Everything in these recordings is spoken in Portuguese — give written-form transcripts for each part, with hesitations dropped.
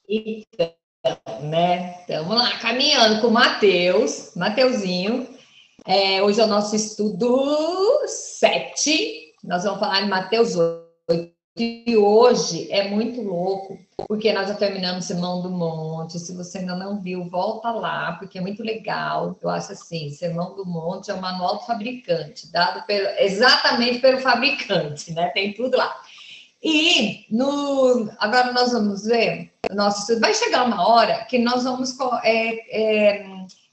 Então, né? Vamos lá, caminhando com o Mateuzinho. Hoje é o nosso estudo 7. Nós vamos falar em Mateus 8. E hoje é muito louco, porque nós já terminamos Sermão do Monte. Se você ainda não viu, volta lá, porque é muito legal. Eu acho assim, Sermão do Monte é o manual do fabricante, dado exatamente pelo fabricante, né? Tem tudo lá. E agora nós vamos ver o nosso estudo. Vai chegar uma hora que nós vamos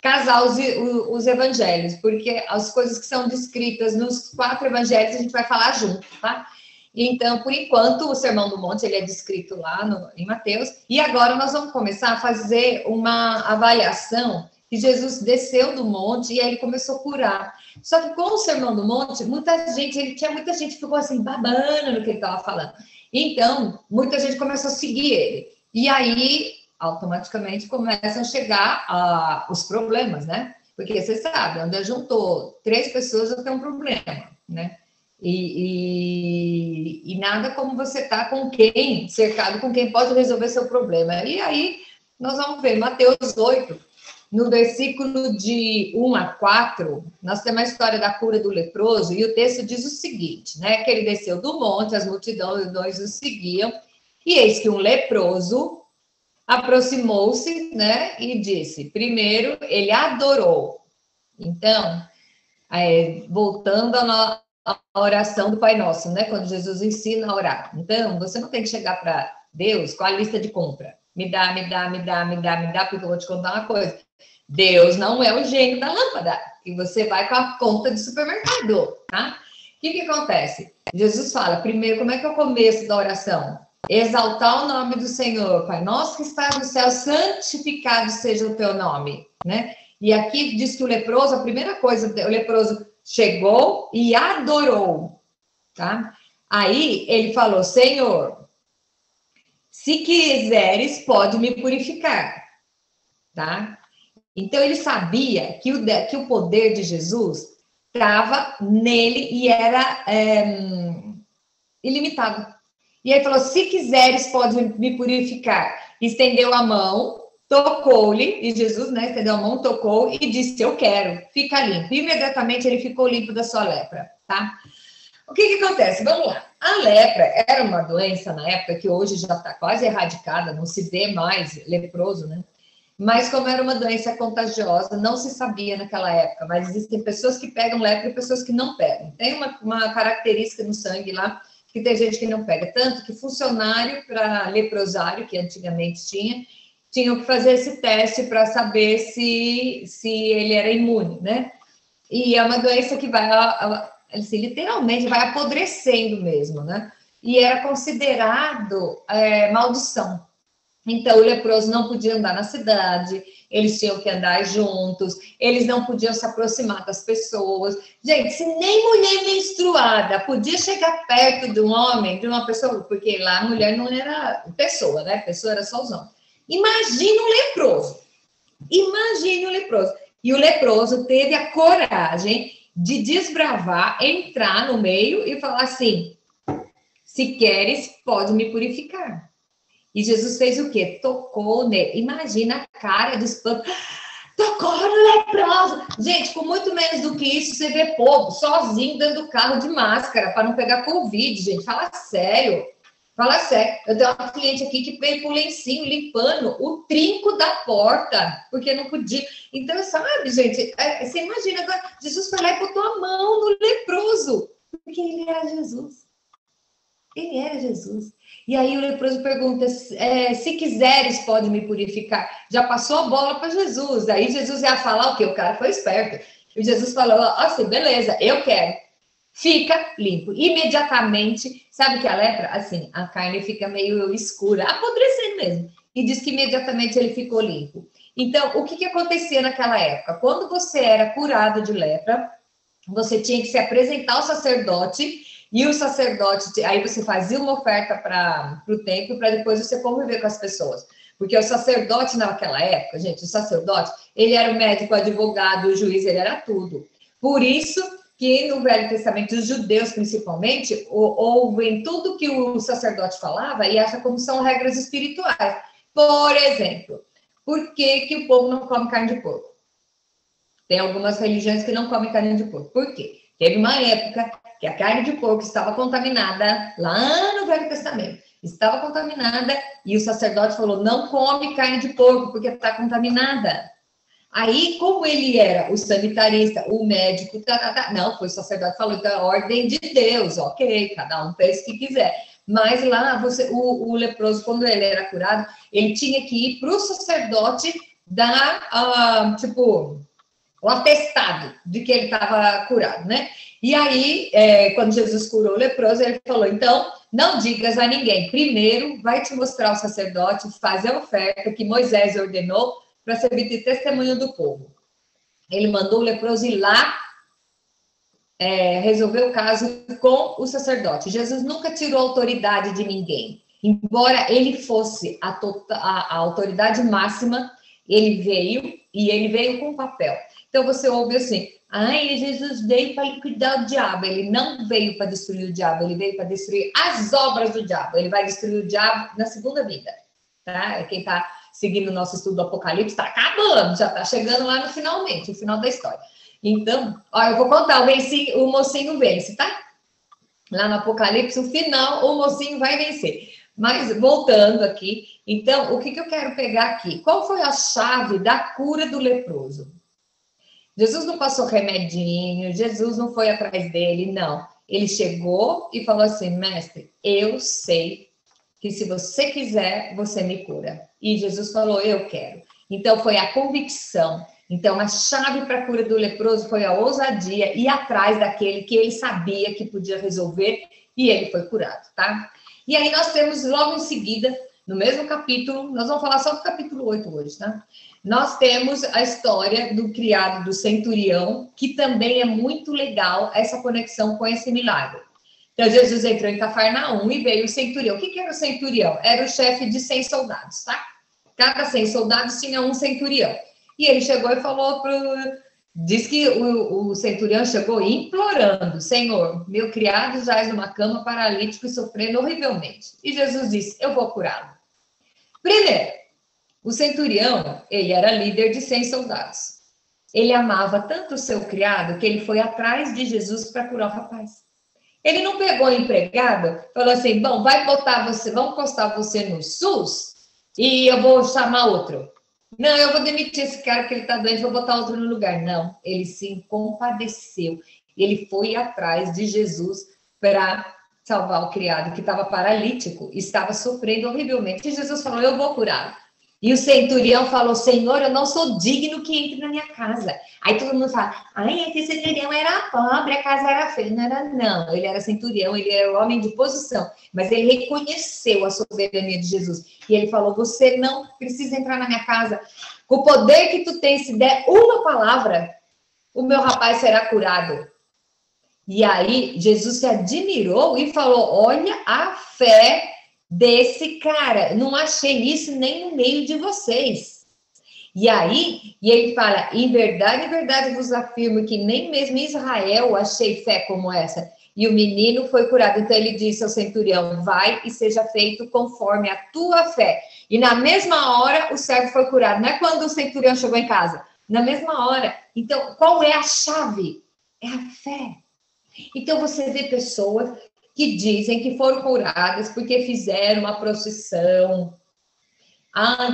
casar os evangelhos, porque as coisas que são descritas nos 4 evangelhos a gente vai falar junto, tá? Então, por enquanto, o Sermão do Monte ele é descrito lá em Mateus, e agora nós vamos começar a fazer uma avaliação que Jesus desceu do monte e aí ele começou a curar. Só que com o Sermão do Monte, muita gente ficou assim, babando no que ele estava falando. Então, muita gente começou a seguir ele. E aí, automaticamente, começam a chegar os problemas, né? Porque você sabe, onde juntou 3 pessoas já tem um problema, né? E nada como você tá com quem, cercado com quem pode resolver seu problema. E aí, nós vamos ver, Mateus 8, no versículo de 1 a 4, nós temos a história da cura do leproso, e o texto diz o seguinte, né, que ele desceu do monte, as multidões o seguiam, e eis que um leproso aproximou-se, né, e disse, primeiro, ele adorou. Então, voltando a oração do Pai Nosso, né? Quando Jesus ensina a orar. Então, você não tem que chegar para Deus com a lista de compra. Me dá, porque eu vou te contar uma coisa. Deus não é o gênio da lâmpada, e você vai com a conta de supermercado, tá? O que acontece? Jesus fala, primeiro, como é que é o começo da oração? Exaltar o nome do Senhor, Pai nosso que está no céu, santificado seja o teu nome, né? E aqui diz que o leproso, a primeira coisa, o leproso chegou e adorou, tá? Aí ele falou, Senhor, se quiseres, pode me purificar, tá? Então ele sabia que o poder de Jesus estava nele e era ilimitado. E aí falou, se quiseres, pode me purificar. Estendeu a mão, tocou-lhe, e Jesus, né, estendeu a mão, tocou e disse, eu quero, fica limpo. Imediatamente ele ficou limpo da sua lepra, tá? O que acontece? Vamos lá. A lepra era uma doença na época que hoje já está quase erradicada, não se vê mais leproso, né? Mas como era uma doença contagiosa, não se sabia naquela época, mas existem pessoas que pegam lepra e pessoas que não pegam. Tem uma característica no sangue lá, que tem gente que não pega. Tanto que funcionário para leprosário, que antigamente tinham que fazer esse teste para saber se ele era imune, né? E é uma doença que vai, assim, literalmente, vai apodrecendo mesmo, né? E era considerado maldição. Então, o leproso não podia andar na cidade, eles tinham que andar juntos, eles não podiam se aproximar das pessoas. Gente, se nem mulher menstruada podia chegar perto de um homem, de uma pessoa, porque lá a mulher não era pessoa, né? Pessoa era só os homens. Imagina um leproso. Imagine um leproso. E o leproso teve a coragem de desbravar, entrar no meio e falar assim, se queres, pode me purificar. E Jesus fez o quê? Tocou nele. Imagina a cara de espanto. Tocou no leproso. Gente, com muito menos do que isso, você vê povo sozinho dentro do carro de máscara para não pegar Covid, gente. Fala sério. Fala sério. Eu tenho uma cliente aqui que veio com o lencinho limpando o trinco da porta, porque não podia. Então, sabe, gente, você imagina agora, Jesus foi lá e botou a mão no leproso, porque ele era Jesus. Ele era Jesus. E aí o leproso pergunta, se quiseres, pode me purificar. Já passou a bola para Jesus. Aí Jesus ia falar o quê? O cara foi esperto. E Jesus falou, assim, beleza, eu quero. Fica limpo. Imediatamente, sabe que a lepra, assim, a carne fica meio escura, apodrecendo mesmo. E diz que imediatamente ele ficou limpo. Então, o que acontecia naquela época? Quando você era curado de lepra, você tinha que se apresentar ao sacerdote, e o sacerdote, aí você fazia uma oferta para o templo, para depois você conviver com as pessoas. Porque o sacerdote naquela época, gente, o sacerdote, ele era o médico, o advogado, o juiz, ele era tudo. Por isso que no Velho Testamento, os judeus principalmente, ouvem tudo que o sacerdote falava e acham como são regras espirituais. Por exemplo, por que que o povo não come carne de porco? Tem algumas religiões que não comem carne de porco. Por quê? Teve uma época que a carne de porco estava contaminada, lá no Velho Testamento, estava contaminada, e o sacerdote falou, não come carne de porco, porque está contaminada. Aí, como ele era o sanitarista, o médico, não, foi o sacerdote que falou, então é a ordem de Deus, ok, cada um fez o que quiser. Mas lá, o leproso, quando ele era curado, ele tinha que ir para o sacerdote dar, o atestado de que ele estava curado, né? E aí, quando Jesus curou o leproso, ele falou, então, não digas a ninguém. Primeiro, vai te mostrar o sacerdote, fazer a oferta que Moisés ordenou para servir de testemunho do povo. Ele mandou o leproso ir lá, resolver o caso com o sacerdote. Jesus nunca tirou a autoridade de ninguém. Embora ele fosse a autoridade máxima, ele veio com papel. Então, você ouve assim, Jesus veio para liquidar o diabo. Ele não veio para destruir o diabo, ele veio para destruir as obras do diabo. Ele vai destruir o diabo na segunda vida, tá? Quem está seguindo o nosso estudo do Apocalipse está acabando, já está chegando lá no finalmente, o final da história. Então, eu vou contar, o mocinho vence, tá? Lá no Apocalipse, o final, o mocinho vai vencer. Mas, voltando aqui, então, o que eu quero pegar aqui? Qual foi a chave da cura do leproso? Jesus não passou remedinho, Jesus não foi atrás dele, não. Ele chegou e falou assim, mestre, eu sei que se você quiser, você me cura. E Jesus falou, eu quero. Então, foi a convicção. Então, a chave para a cura do leproso foi a ousadia e ir atrás daquele que ele sabia que podia resolver e ele foi curado, tá? E aí nós temos logo em seguida, no mesmo capítulo, nós vamos falar só do capítulo 8 hoje, tá? Nós temos a história do criado do centurião, que também é muito legal essa conexão com esse milagre. Então, Jesus entrou em Cafarnaum e veio o centurião. O que era o centurião? Era o chefe de 100 soldados, tá? Cada 100 soldados tinha um centurião. E ele chegou e falou diz que o centurião chegou implorando, Senhor, meu criado jaz numa cama paralítico e sofrendo horrivelmente. E Jesus disse, eu vou curá-lo. Primeiro, o centurião, ele era líder de 100 soldados. Ele amava tanto o seu criado que ele foi atrás de Jesus para curar o rapaz. Ele não pegou o empregado, falou assim, bom, vamos postar você no SUS e eu vou chamar outro. Não, eu vou demitir esse cara porque ele está doente, vou botar outro no lugar. Não, ele se compadeceu. Ele foi atrás de Jesus para salvar o criado que estava paralítico, estava sofrendo horrivelmente. E Jesus falou, eu vou curá-lo. E o centurião falou, Senhor, eu não sou digno que entre na minha casa. Aí todo mundo fala, esse centurião era pobre, a casa era feia. Não, ele era centurião, ele era homem de posição. Mas ele reconheceu a soberania de Jesus. E ele falou, você não precisa entrar na minha casa. Com o poder que tu tens, se der uma palavra, o meu rapaz será curado. E aí, Jesus se admirou e falou, olha a fé desse cara, não achei isso nem no meio de vocês. E aí, ele fala, em verdade vos afirmo que nem mesmo em Israel achei fé como essa. E o menino foi curado. Então ele disse ao centurião, vai e seja feito conforme a tua fé. E na mesma hora o servo foi curado. Não é quando o centurião chegou em casa, na mesma hora. Então, qual é a chave? É a fé. Então você vê pessoas que dizem que foram curadas porque fizeram uma procissão.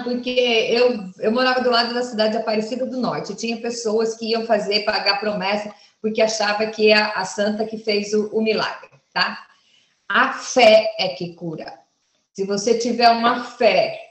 Porque eu morava do lado da cidade de Aparecida do Norte. Tinha pessoas que iam pagar promessa, porque achava que é a santa que fez o milagre, tá? A fé é que cura. Se você tiver uma fé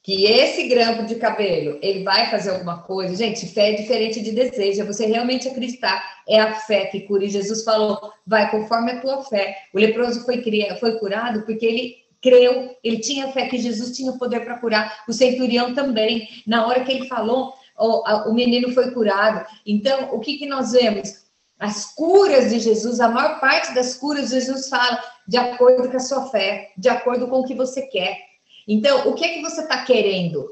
que esse grampo de cabelo, ele vai fazer alguma coisa. Gente, fé é diferente de desejo. É você realmente acreditar. É a fé que cura. E Jesus falou, vai conforme a tua fé. O leproso foi curado porque ele creu, ele tinha fé que Jesus tinha poder para curar. O centurião também. Na hora que ele falou, o menino foi curado. Então, o que nós vemos? As curas de Jesus, a maior parte das curas, Jesus fala de acordo com a sua fé, de acordo com o que você quer. Então, o que é que você está querendo?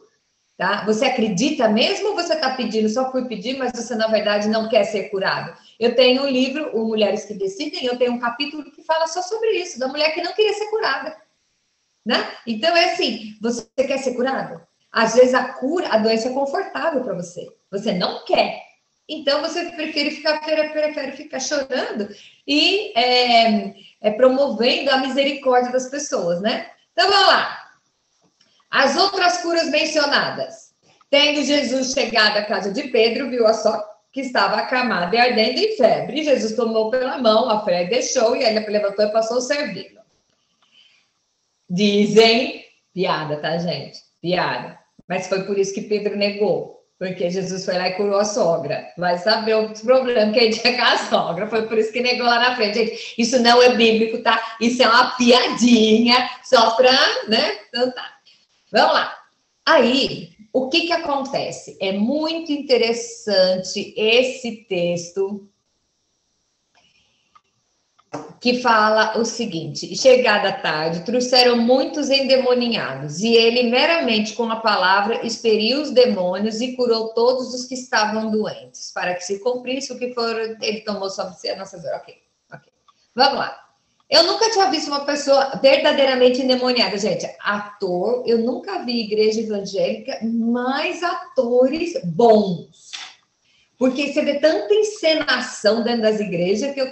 Tá? Você acredita mesmo ou você está pedindo só por pedir, mas você, na verdade, não quer ser curado? Eu tenho um livro, o Mulheres que Decidem, eu tenho um capítulo que fala só sobre isso, da mulher que não queria ser curada. né? Então, é assim, você quer ser curado? Às vezes a doença é confortável para você. Você não quer. Então, você prefere ficar chorando e promovendo a misericórdia das pessoas, né? Então, vamos lá. As outras curas mencionadas. Tendo Jesus chegado à casa de Pedro, viu a só que estava acamada e ardendo em febre. Jesus tomou pela mão, a fé deixou e ele levantou e passou a servi-lo. Dizem, piada, tá, gente? Piada. Mas foi por isso que Pedro negou. Porque Jesus foi lá e curou a sogra. Vai saber o problema que ele tinha com a sogra. Foi por isso que negou lá na frente. Gente, isso não é bíblico, tá? Isso é uma piadinha, só para, né? Então tá. Vamos lá. Aí, o que acontece? É muito interessante esse texto que fala o seguinte: chegada a tarde, trouxeram muitos endemoniados, e ele meramente com a palavra expeliu os demônios e curou todos os que estavam doentes, para que se cumprisse o que ele tomou sobre si a nossa dor. Ok. Vamos lá. Eu nunca tinha visto uma pessoa verdadeiramente endemoniada, gente. Ator, eu nunca vi igreja evangélica, mais atores bons. Porque você vê tanta encenação dentro das igrejas que eu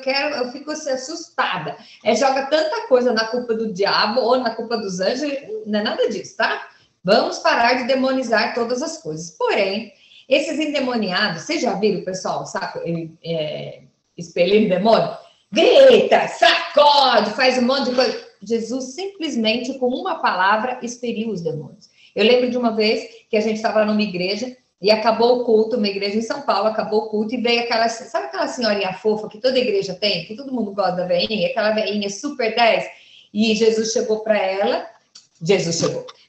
fico assim, assustada. Joga tanta coisa na culpa do diabo ou na culpa dos anjos, não é nada disso, tá? Vamos parar de demonizar todas as coisas. Porém, esses endemoniados, vocês já viram, pessoal, sabe, expelindo demônio? Grita, sacode, faz um monte de coisa. Jesus simplesmente, com uma palavra, expeliu os demônios. Eu lembro de uma vez que a gente estava numa igreja e acabou o culto, uma igreja em São Paulo, acabou o culto e veio sabe aquela senhorinha fofa que toda igreja tem, que todo mundo gosta da veinha, aquela veinha super 10? E Jesus chegou para ela,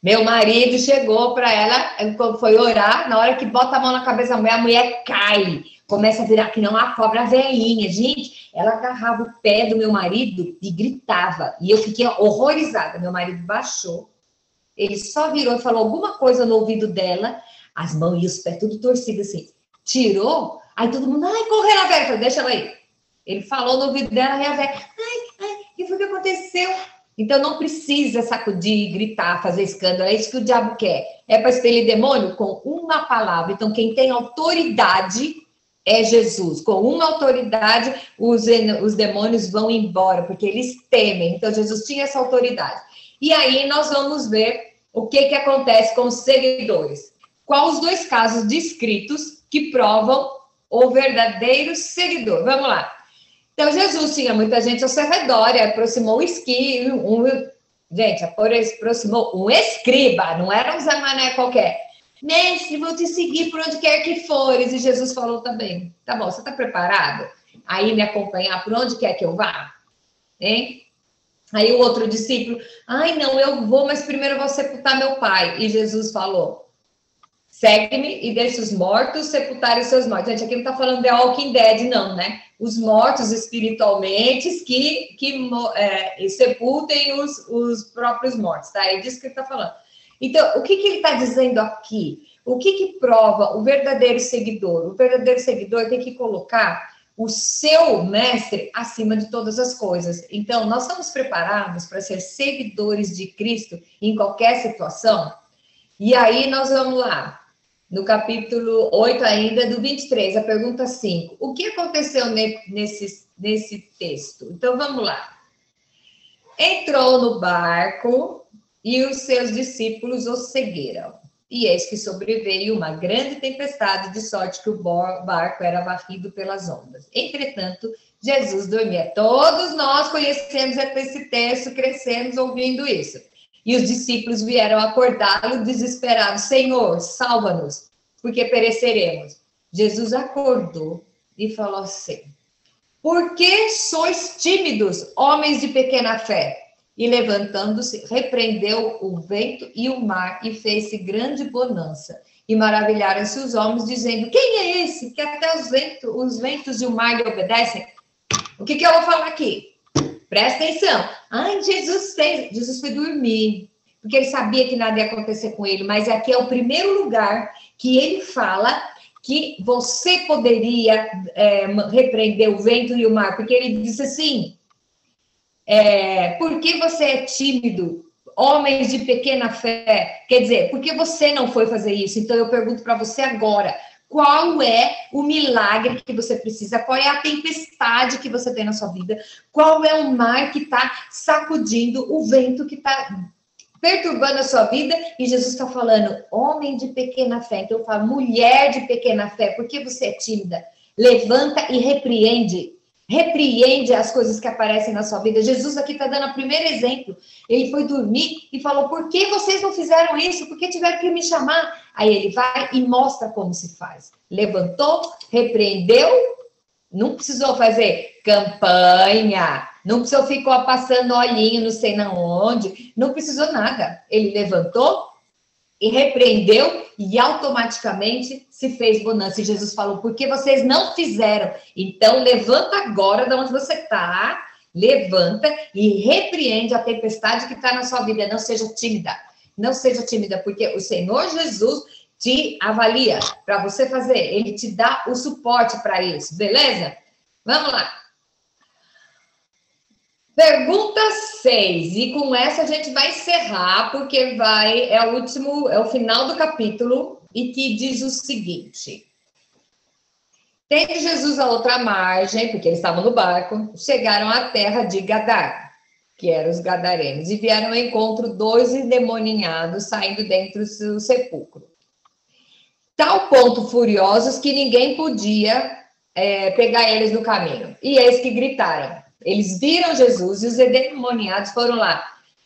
meu marido chegou para ela, foi orar, na hora que bota a mão na cabeça da mulher, a mulher cai, começa a virar que não uma cobra veinha, gente, ela agarrava o pé do meu marido e gritava, e eu fiquei horrorizada, meu marido baixou, ele só virou e falou alguma coisa no ouvido dela, as mãos e os pés tudo torcidos assim, tirou, aí todo mundo, correu a velha, falei, deixa ela aí, ele falou no ouvido dela, e a velha, o que foi que aconteceu? Então, não precisa sacudir, gritar, fazer escândalo. É isso que o diabo quer. É para expelir demônio com uma palavra. Então, quem tem autoridade é Jesus. Com uma autoridade, os demônios vão embora, porque eles temem. Então, Jesus tinha essa autoridade. E aí, nós vamos ver o que acontece com os seguidores. Quais os dois casos descritos que provam o verdadeiro seguidor? Vamos lá. Então, Jesus tinha muita gente ao seu redor, e aproximou aproximou um escriba, não era um Zé Mané qualquer. Mestre, vou te seguir por onde quer que fores. E Jesus falou também, tá bom, você está preparado? Aí me acompanhar por onde quer que eu vá? Hein? Aí o outro discípulo, não, eu vou, mas primeiro eu vou sepultar meu pai. E Jesus falou, segue-me e deixe os mortos sepultarem os seus mortos. Gente, aqui não está falando de Walking Dead, não, né? Os mortos espiritualmente que sepultem os próprios mortos, tá? É disso que ele está falando. Então, o que ele está dizendo aqui? O que prova o verdadeiro seguidor? O verdadeiro seguidor tem que colocar o seu mestre acima de todas as coisas. Então, nós estamos preparados para ser seguidores de Cristo em qualquer situação? E aí, nós vamos lá. No capítulo 8 ainda, do 23, a pergunta 5. O que aconteceu nesse texto? Então, vamos lá. Entrou no barco e os seus discípulos o seguiram. E eis que sobreveio uma grande tempestade, de sorte que o barco era varrido pelas ondas. Entretanto, Jesus dormia. Todos nós conhecemos esse texto, crescemos ouvindo isso. E os discípulos vieram acordá-lo desesperados. Senhor, salva-nos, porque pereceremos. Jesus acordou e falou assim, por que sois tímidos, homens de pequena fé? E levantando-se, repreendeu o vento e o mar e fez-se grande bonança. E maravilharam-se os homens, dizendo, quem é esse que até os ventos e o mar lhe obedecem? O que eu vou falar aqui? Presta atenção. Jesus foi dormir, porque ele sabia que nada ia acontecer com ele, mas aqui é o primeiro lugar que ele fala que você poderia repreender o vento e o mar, porque ele disse assim, por que você é tímido, homens de pequena fé. Quer dizer, por que você não foi fazer isso? Então eu pergunto para você agora, qual é o milagre que você precisa? Qual é a tempestade que você tem na sua vida? Qual é o mar que está sacudindo, o vento que está perturbando a sua vida? E Jesus está falando, homem de pequena fé. Então eu falo, mulher de pequena fé, por que você é tímida? Levanta e repreende. Repreende as coisas que aparecem na sua vida. Jesus aqui está dando o primeiro exemplo. Ele foi dormir e falou, por que vocês não fizeram isso? Por que tiveram que me chamar? Aí ele vai e mostra como se faz. Levantou, repreendeu, não precisou fazer campanha, não precisou ficar passando olhinho não sei na onde, não precisou nada. Ele levantou e repreendeu e automaticamente se fez bonança. E Jesus falou, por que vocês não fizeram? Então, levanta agora de onde você está, levanta e repreende a tempestade que está na sua vida. Não seja tímida, não seja tímida, porque o Senhor Jesus te avalia para você fazer. Ele te dá o suporte para isso, beleza? Vamos lá. Pergunta 6, e com essa a gente vai encerrar, porque é o final do capítulo, e que diz o seguinte: tendo Jesus a outra margem, porque eles estavam no barco, chegaram à terra de Gadar, que eram os gadarenos, e vieram ao encontro 2 endemoniados saindo dentro do sepulcro. Tal ponto furiosos que ninguém podia pegar eles no caminho. E eis que gritaram. Eles viram Jesus e os endemoniados foram lá.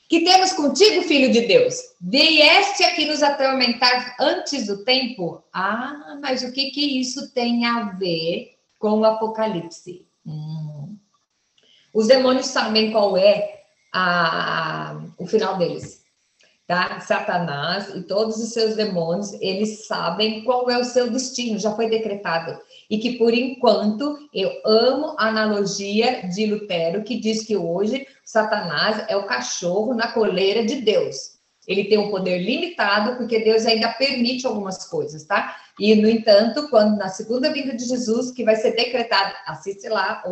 Que temos contigo, filho de Deus? Vieste aqui nos atormentar antes do tempo? Ah, mas o que isso tem a ver com o Apocalipse? Os demônios sabem qual é o final deles. Tá? Satanás e todos os seus demônios, eles sabem qual é o seu destino, já foi decretado. E que, por enquanto, eu amo a analogia de Lutero, que diz que hoje Satanás é o cachorro na coleira de Deus. Ele tem um poder limitado, porque Deus ainda permite algumas coisas, tá? E, no entanto, quando na segunda vinda de Jesus, que vai ser decretado, assiste lá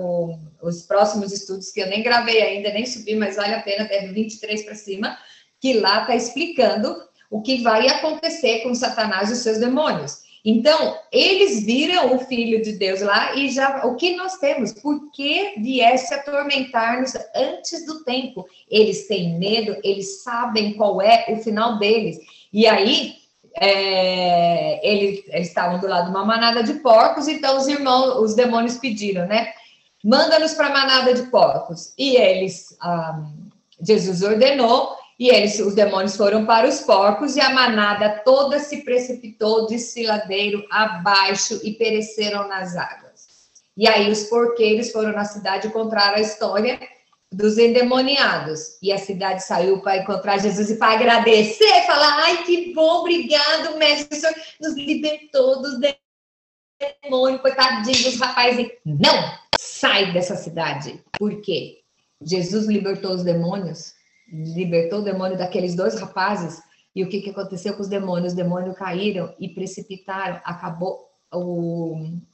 os próximos estudos, que eu nem gravei ainda, nem subi, mas vale a pena, até do 23 para cima, que lá está explicando o que vai acontecer com Satanás e os seus demônios. Então, eles viram o Filho de Deus lá e já, o que nós temos? Por que viesse atormentar-nos antes do tempo? Eles têm medo, eles sabem qual é o final deles. E aí, eles estavam do lado de uma manada de porcos, então os demônios pediram, né? Manda-nos para a manada de porcos. E Jesus ordenou. E os demônios foram para os porcos e a manada toda se precipitou de desfiladeiro abaixo e pereceram nas águas. E aí os porqueiros foram na cidade e contaram a história dos endemoniados. E a cidade saiu para encontrar Jesus e para agradecer, falar, ai, que bom, obrigado, mestre, o senhor nos libertou dos demônios, coitadinhos dos rapazes. Não, sai dessa cidade. Por quê? Jesus libertou os demônios, libertou o demônio daqueles 2 rapazes, e o que aconteceu com os demônios? Os demônios caíram e precipitaram, acabou,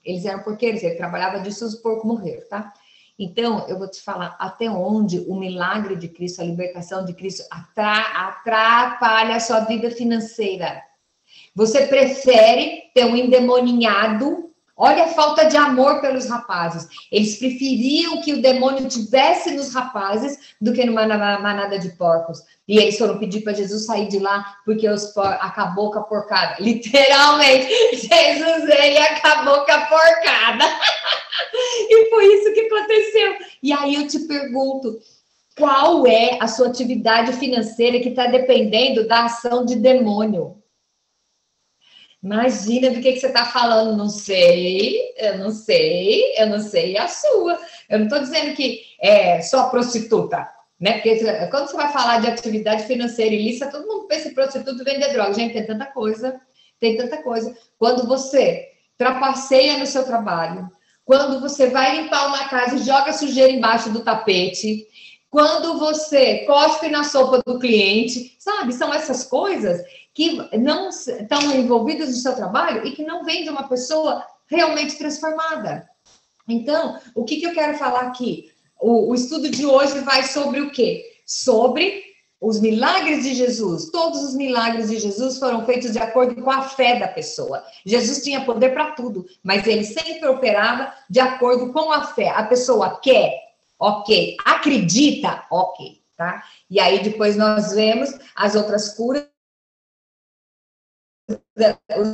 eles eram porqueiros, ele trabalhava disso, os porcos morreram, tá? Então, eu vou te falar até onde o milagre de Cristo, a libertação de Cristo, atrapalha a sua vida financeira. Você prefere ter um endemoniado. Olha a falta de amor pelos rapazes. Eles preferiam que o demônio tivesse nos rapazes do que numa manada de porcos. E eles foram pedir para Jesus sair de lá porque acabou com a porcada. Literalmente, Jesus, ele acabou com a porcada. E foi isso que aconteceu. E aí eu te pergunto, qual é a sua atividade financeira que está dependendo da ação de demônio? Imagina do que você está falando, eu não sei a sua. Eu não estou dizendo que é só prostituta, né? Porque quando você vai falar de atividade financeira ilícita, todo mundo pensa em prostituta e vender droga. Gente, tem tanta coisa. Quando você trapaceia no seu trabalho, quando você vai limpar uma casa e joga sujeira embaixo do tapete, quando você cospe na sopa do cliente, sabe? São essas coisas que não estão envolvidas no seu trabalho e que não vêm de uma pessoa realmente transformada. Então, o que eu quero falar aqui? O estudo de hoje vai sobre o quê? Sobre Os milagres de Jesus, todos os milagres de Jesus foram feitos de acordo com a fé da pessoa. Jesus tinha poder para tudo, mas ele sempre operava de acordo com a fé. A pessoa quer, ok. Acredita, ok, tá? E aí depois nós vemos as outras curas.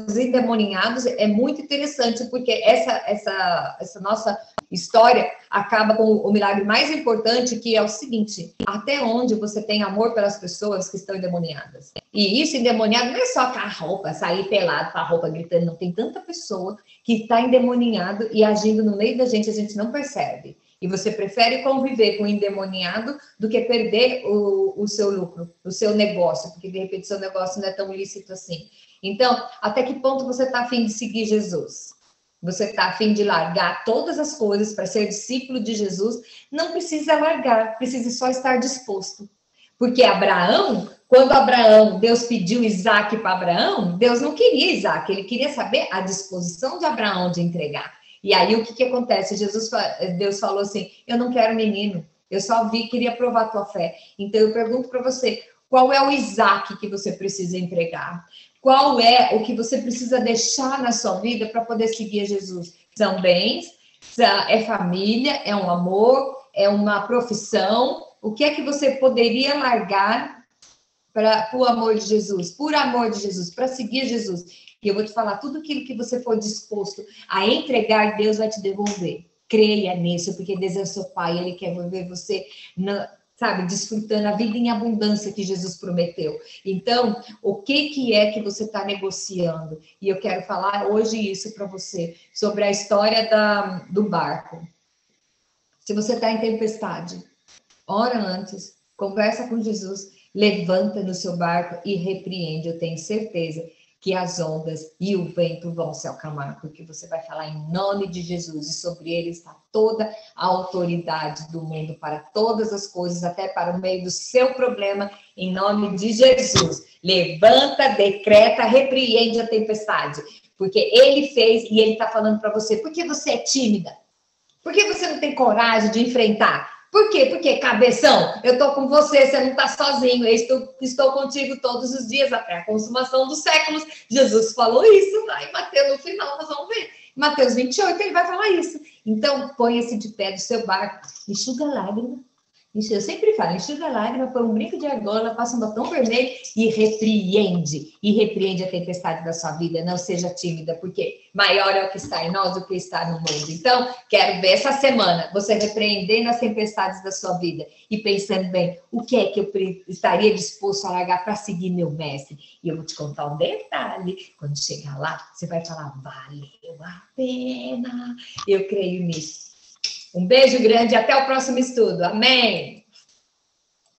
Os endemoniados é muito interessante, porque essa nossa história acaba com o milagre mais importante, que é o seguinte: até onde você tem amor pelas pessoas que estão endemoniadas? E isso, endemoniado, não é só com a roupa, sair pelado com a roupa gritando, não. Tem tanta pessoa que está endemoniado e agindo no meio da gente, a gente não percebe. E você prefere conviver com o endemoniado do que perder o seu lucro, o seu negócio, porque de repente o seu negócio não é tão lícito assim. Então, até que ponto você está a fim de seguir Jesus? Você está a fim de largar todas as coisas para ser discípulo de Jesus? Não precisa largar, precisa só estar disposto. Porque Abraão, quando Deus pediu Isaac para Abraão, Deus não queria Isaac, ele queria saber a disposição de Abraão de entregar. E aí o que acontece? Deus falou assim: eu não quero menino, eu só queria provar a tua fé. Então eu pergunto para você, qual é o Isaac que você precisa entregar? Qual é o que você precisa deixar na sua vida para poder seguir a Jesus? São bens, é família, é um amor, é uma profissão. O que é que você poderia largar para o amor de Jesus? Por amor de Jesus, para seguir Jesus. E eu vou te falar, tudo aquilo que você for disposto a entregar, Deus vai te devolver. Creia nisso, porque Deus é o seu Pai, Ele quer ver você sabe, desfrutando a vida em abundância que Jesus prometeu. Então, o que é que você está negociando? E eu quero falar hoje isso para você, sobre a história do barco. Se você está em tempestade, ora antes, conversa com Jesus, levanta no seu barco e repreende. Eu tenho certeza que as ondas e o vento vão se acalmar, porque você vai falar em nome de Jesus, e sobre ele está toda a autoridade do mundo para todas as coisas, até para o meio do seu problema, em nome de Jesus. Levanta, decreta, repreende a tempestade, porque ele fez e ele está falando para você: por que você é tímida? Por que você não tem coragem de enfrentar? Por quê? Porque, cabeção, eu estou com você, você não está sozinho, eu estou contigo todos os dias, até a consumação dos séculos. Jesus falou isso, lá em Mateus, no final, nós vamos ver. Mateus 28, ele vai falar isso. Então, ponha-se de pé do seu barco, enxuga a lágrima. Eu sempre falo, enxuga a lágrima, põe um brinco de argola, passa um batom vermelho e repreende a tempestade da sua vida. Não seja tímida, porque maior é o que está em nós do que está no mundo. Então, quero ver essa semana você repreendendo as tempestades da sua vida e pensando bem, o que é que eu estaria disposto a largar para seguir meu mestre? E eu vou te contar um detalhe, quando chegar lá, você vai falar: valeu a pena. Eu creio nisso. Um beijo grande e até o próximo estudo. Amém!